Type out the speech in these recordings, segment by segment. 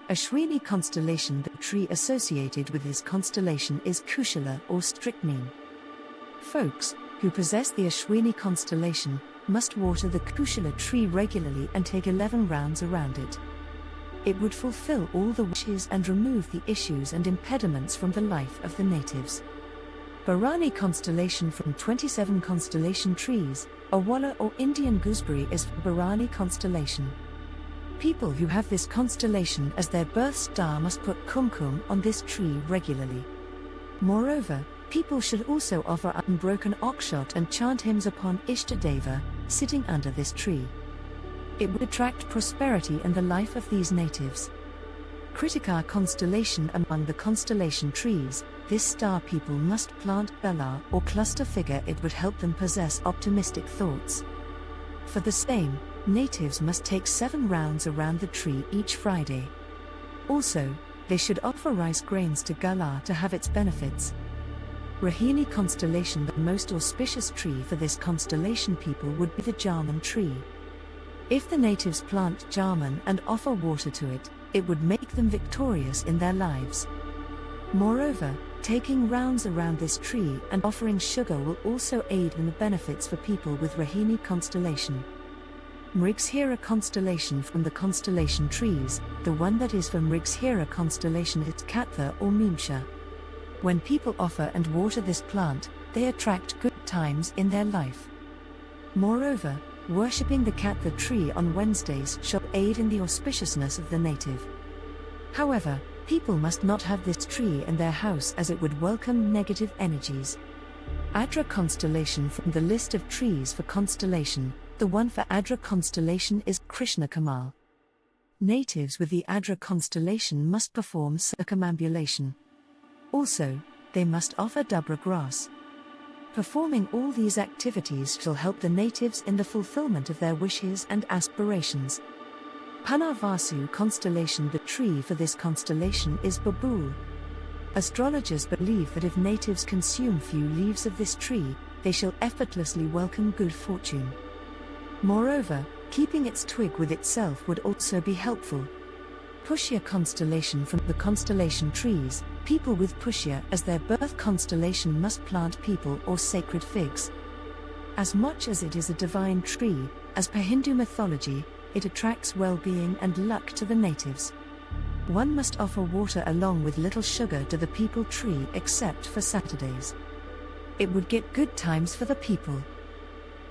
Ashwini constellation. The tree associated with this constellation is Kushala or strychnine. Folks who possess the Ashwini constellation must water the Kushala tree regularly and take 11 rounds around it. It would fulfill all the wishes and remove the issues and impediments from the life of the natives. Bharani constellation. From 27 constellation trees, Awala or Indian gooseberry is Bharani constellation. People who have this constellation as their birth star must put kumkum on this tree regularly. Moreover, people should also offer unbroken oxshot and chant hymns upon Ishtadeva, sitting under this tree. It would attract prosperity in the life of these natives. Kritika constellation. Among the constellation trees, this star people must plant Bala or cluster figure. It would help them possess optimistic thoughts. For the same, natives must take 7 rounds around the tree each Friday. Also, they should offer rice grains to Gala to have its benefits. Rohini constellation. The most auspicious tree for this constellation people would be the Jarman tree. If the natives plant Jarman and offer water to it, it would make them victorious in their lives. Moreover, taking rounds around this tree and offering sugar will also aid in the benefits for people with Rohini constellation. Mrigshira constellation. From the constellation trees, the one that is for Mrigshira constellation is Katha or Mimsha. When people offer and water this plant, they attract good times in their life. Moreover, worshipping the Katha tree on Wednesdays shall aid in the auspiciousness of the native. However, people must not have this tree in their house as it would welcome negative energies. Adra constellation. From the list of trees for constellation, the one for Adra constellation is Krishna Kamal. Natives with the Adra constellation must perform circumambulation. Also, they must offer Dubra grass. Performing all these activities shall help the natives in the fulfillment of their wishes and aspirations. Panavasu constellation. The tree for this constellation is Babul. Astrologers believe that if natives consume few leaves of this tree, they shall effortlessly welcome good fortune. Moreover, keeping its twig with itself would also be helpful. Pushya constellation. From the constellation trees, people with Pushya as their birth constellation must plant people or sacred figs. As much as it is a divine tree, as per Hindu mythology, it attracts well-being and luck to the natives. One must offer water along with little sugar to the people tree except for Saturdays. It would get good times for the people.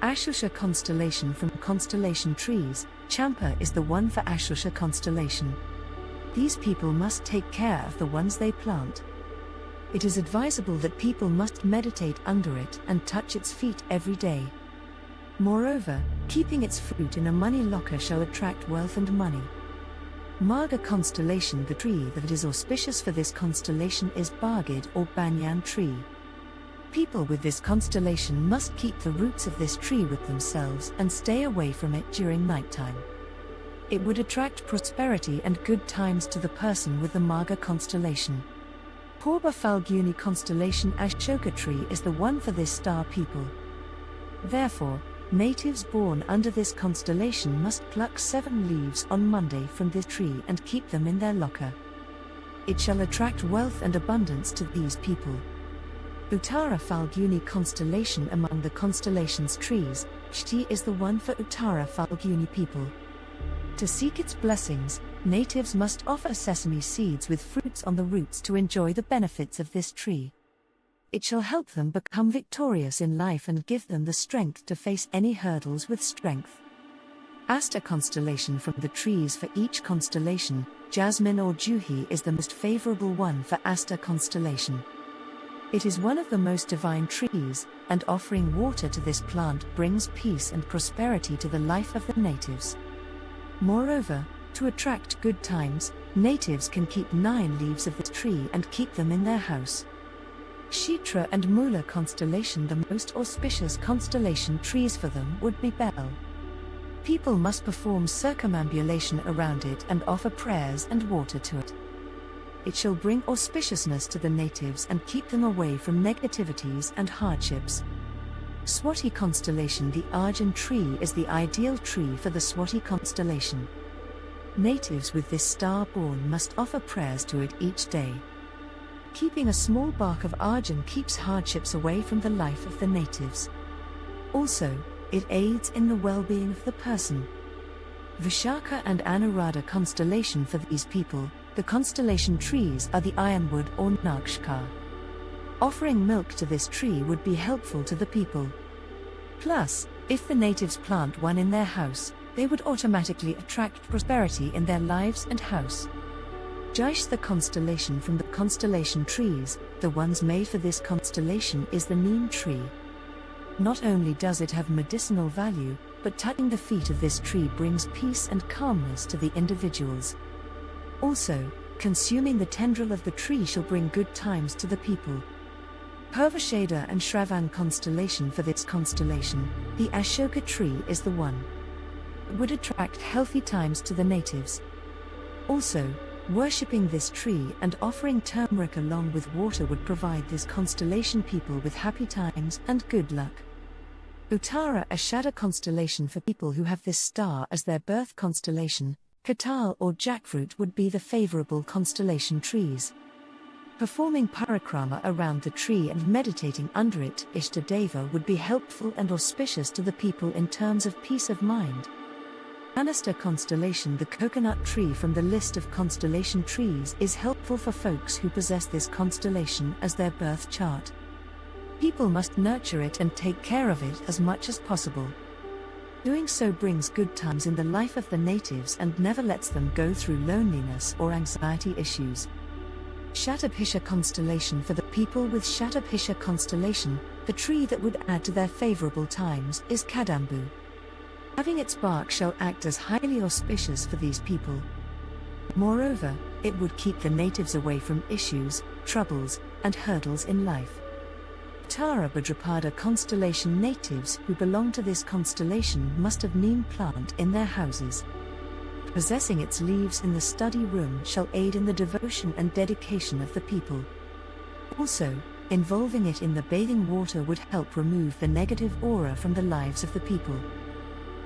Ashusha constellation. From constellation trees, Champa is the one for Ashusha constellation. These people must take care of the ones they plant. It is advisable that people must meditate under it and touch its feet every day. Moreover, keeping its fruit in a money locker shall attract wealth and money. Marga constellation. The tree that is auspicious for this constellation is Bargid or Banyan tree. People with this constellation must keep the roots of this tree with themselves and stay away from it during nighttime. It would attract prosperity and good times to the person with the Marga constellation. Purba Falguni constellation. Ashoka tree is the one for this star people. Therefore, natives born under this constellation must pluck 7 leaves on Monday from this tree and keep them in their locker. It shall attract wealth and abundance to these people. Uttara Falguni constellation. Among the constellation's trees, Shti is the one for Uttara Falguni people. To seek its blessings, natives must offer sesame seeds with fruits on the roots to enjoy the benefits of this tree. It shall help them become victorious in life and give them the strength to face any hurdles with strength. Asta constellation. From the trees for each constellation, Jasmine or Juhi is the most favorable one for Asta constellation. It is one of the most divine trees, and offering water to this plant brings peace and prosperity to the life of the natives. Moreover, to attract good times, natives can keep 9 leaves of this tree and keep them in their house. Shitra and Mula constellation. The most auspicious constellation trees for them would be Bel. People must perform circumambulation around it and offer prayers and water to it. It shall bring auspiciousness to the natives and keep them away from negativities and hardships. Swati constellation. The Arjun tree is the ideal tree for the Swati constellation. Natives with this star born must offer prayers to it each day. Keeping a small bark of arjun keeps hardships away from the life of the natives. Also, it aids in the well-being of the person. Vishaka and Anuradha constellation for these people, the constellation trees are the ironwood or nakshka. Offering milk to this tree would be helpful to the people. Plus, if the natives plant one in their house, they would automatically attract prosperity in their lives and house. Jaish, the constellation from the constellation trees, the ones made for this constellation is the neem tree. Not only does it have medicinal value, but touching the feet of this tree brings peace and calmness to the individuals. Also, consuming the tendril of the tree shall bring good times to the people. Purvashada and Shravan constellation for this constellation, the Ashoka tree is the one. It would attract healthy times to the natives. Also, worshipping this tree and offering turmeric along with water would provide this constellation people with happy times and good luck. Uttara Ashada constellation for people who have this star as their birth constellation, Katal or jackfruit would be the favorable constellation trees. Performing parikrama around the tree and meditating under it, Ishtadeva, would be helpful and auspicious to the people in terms of peace of mind. Anasta constellation, the coconut tree from the list of constellation trees, is helpful for folks who possess this constellation as their birth chart. People must nurture it and take care of it as much as possible. Doing so brings good times in the life of the natives and never lets them go through loneliness or anxiety issues. Shatabhisha constellation for the people with Shatabhisha constellation, the tree that would add to their favorable times is Kadambu. Having its bark shall act as highly auspicious for these people. Moreover, it would keep the natives away from issues, troubles, and hurdles in life. Tara Bhadrapada constellation natives who belong to this constellation must have neem plant in their houses. Possessing its leaves in the study room shall aid in the devotion and dedication of the people. Also, involving it in the bathing water would help remove the negative aura from the lives of the people.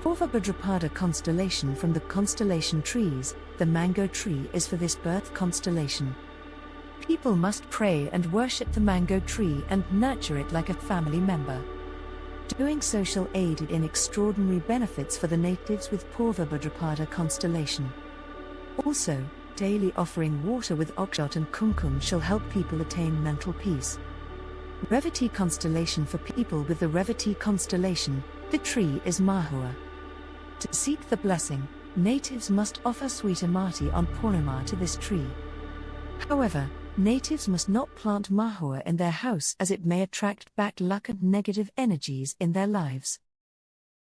Purva Bhadrapada constellation from the constellation trees, the mango tree is for this birth constellation. People must pray and worship the mango tree and nurture it like a family member. Doing so shall aid in extraordinary benefits for the natives with Purva Bhadrapada constellation. Also, daily offering water with Akshot and Kumkum shall help people attain mental peace. Revati constellation for people with the Revati constellation, the tree is Mahua. To seek the blessing, natives must offer sweet amati on Purnima to this tree. However, natives must not plant Mahua in their house as it may attract bad luck and negative energies in their lives.